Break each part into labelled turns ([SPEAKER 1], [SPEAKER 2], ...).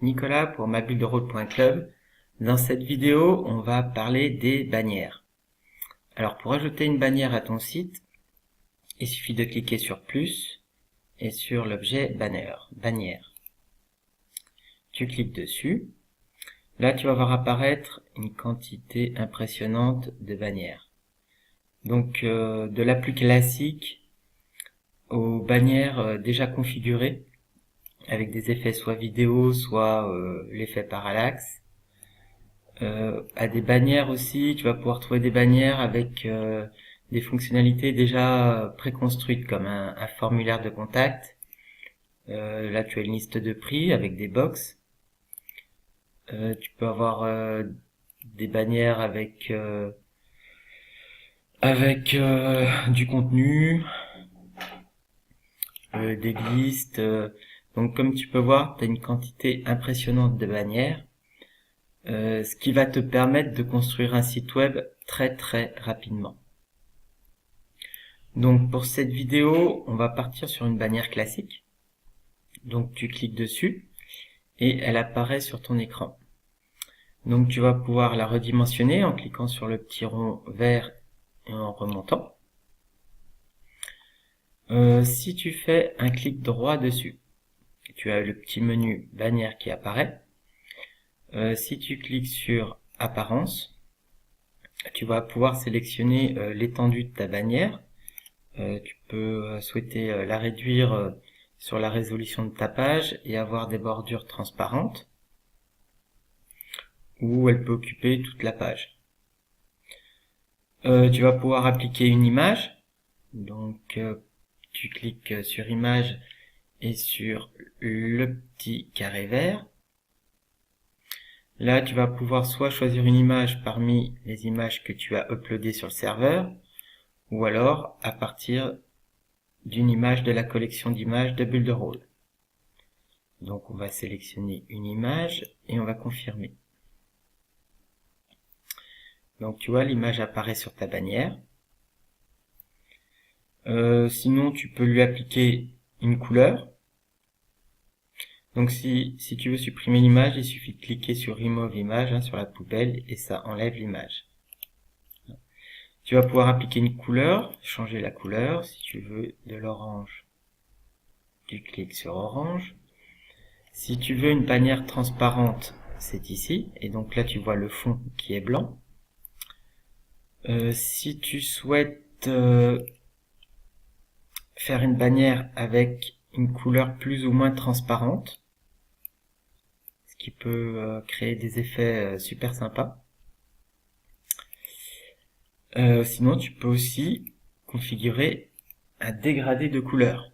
[SPEAKER 1] Nicolas pour mabulederole.club. Dans cette vidéo, on va parler des bannières. Alors pour ajouter une bannière à ton site, il suffit de cliquer sur plus et sur l'objet bannière. Tu cliques dessus. Là, tu vas voir apparaître une quantité impressionnante de bannières. Donc de la plus classique aux bannières déjà configurées avec des effets soit vidéo, soit l'effet parallaxe. À des bannières aussi, tu vas pouvoir trouver des bannières avec des fonctionnalités déjà préconstruites comme un formulaire de contact. Là, tu as une liste de prix avec des box. Tu peux avoir des bannières avec du contenu, des listes. Donc, comme tu peux voir, tu as une quantité impressionnante de bannières. Ce qui va te permettre de construire un site web très très rapidement. Donc pour cette vidéo, on va partir sur une bannière classique. Donc tu cliques dessus et elle apparaît sur ton écran. Donc tu vas pouvoir la redimensionner en cliquant sur le petit rond vert et en remontant. Si tu fais un clic droit dessus, tu as le petit menu bannière qui apparaît. Si tu cliques sur apparence, tu vas pouvoir sélectionner l'étendue de ta bannière. Tu peux souhaiter la réduire sur la résolution de ta page et avoir des bordures transparentes, ou elle peut occuper toute la page. Tu vas pouvoir appliquer une image, donc tu cliques sur image et sur le petit carré vert. Là, tu vas pouvoir soit choisir une image parmi les images que tu as uploadées sur le serveur, ou alors à partir d'une image de la collection d'images de Builderall. Donc on va sélectionner une image et on va confirmer. Donc tu vois, l'image apparaît sur ta bannière. Sinon tu peux lui appliquer une couleur. Donc si tu veux supprimer l'image, il suffit de cliquer sur Remove Image sur la poubelle et ça enlève l'image. Tu vas pouvoir appliquer une couleur, changer la couleur. Si tu veux de l'orange, tu cliques sur orange. Si tu veux une bannière transparente, c'est ici. Et donc là, tu vois le fond qui est blanc. Si tu souhaites faire une bannière avec une couleur plus ou moins transparente, ce qui peut créer des effets super sympas. Sinon, tu peux aussi configurer un dégradé de couleur.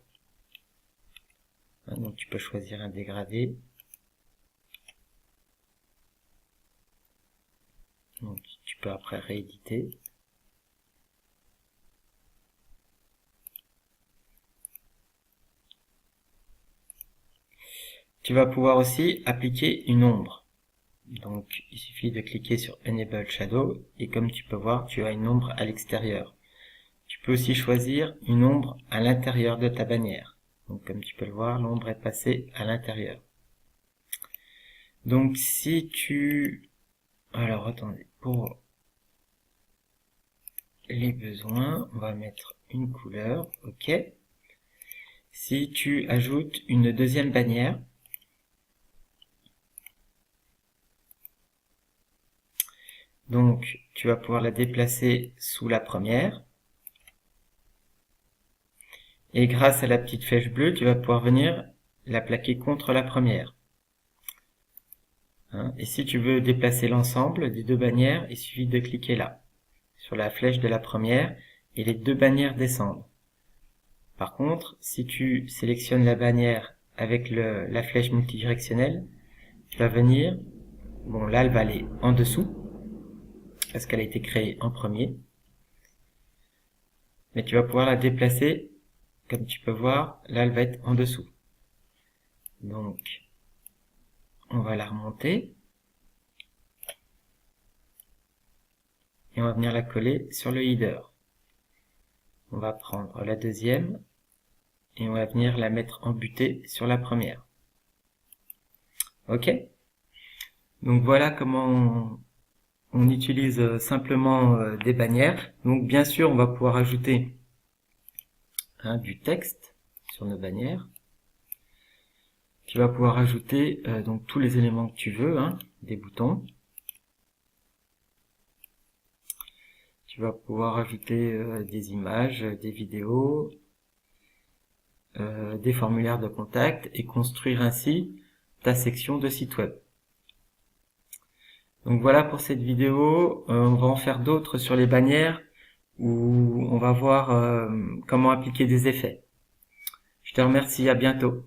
[SPEAKER 1] Donc tu peux choisir un dégradé. Donc tu peux après rééditer. Tu vas pouvoir aussi appliquer une ombre. Donc il suffit de cliquer sur Enable Shadow et comme tu peux voir, tu as une ombre à l'extérieur. Tu peux aussi choisir une ombre à l'intérieur de ta bannière. Donc comme tu peux le voir, l'ombre est passée à l'intérieur. Donc si tu... Alors attendez, pour les besoins, on va mettre une couleur, ok. Si tu ajoutes une deuxième bannière, donc tu vas pouvoir la déplacer sous la première. Et grâce à la petite flèche bleue, tu vas pouvoir venir la plaquer contre la première. Et si tu veux déplacer l'ensemble des deux bannières, il suffit de cliquer là, sur la flèche de la première, et les deux bannières descendent. Par contre, si tu sélectionnes la bannière avec la flèche multidirectionnelle, tu vas venir, bon là elle va aller en dessous, parce qu'elle a été créée en premier, mais tu vas pouvoir la déplacer, comme tu peux voir, là elle va être en dessous. Donc, on va la remonter, et on va venir la coller sur le header. On va prendre la deuxième, et on va venir la mettre en butée sur la première. Ok? Donc voilà comment on utilise simplement des bannières. Donc bien sûr, on va pouvoir ajouter du texte sur nos bannières. Tu vas pouvoir ajouter donc tous les éléments que tu veux, des boutons. Tu vas pouvoir ajouter des images, des vidéos, des formulaires de contact et construire ainsi ta section de site web. Donc voilà pour cette vidéo. On va en faire d'autres sur les bannières où on va voir comment appliquer des effets. Je te remercie, à bientôt.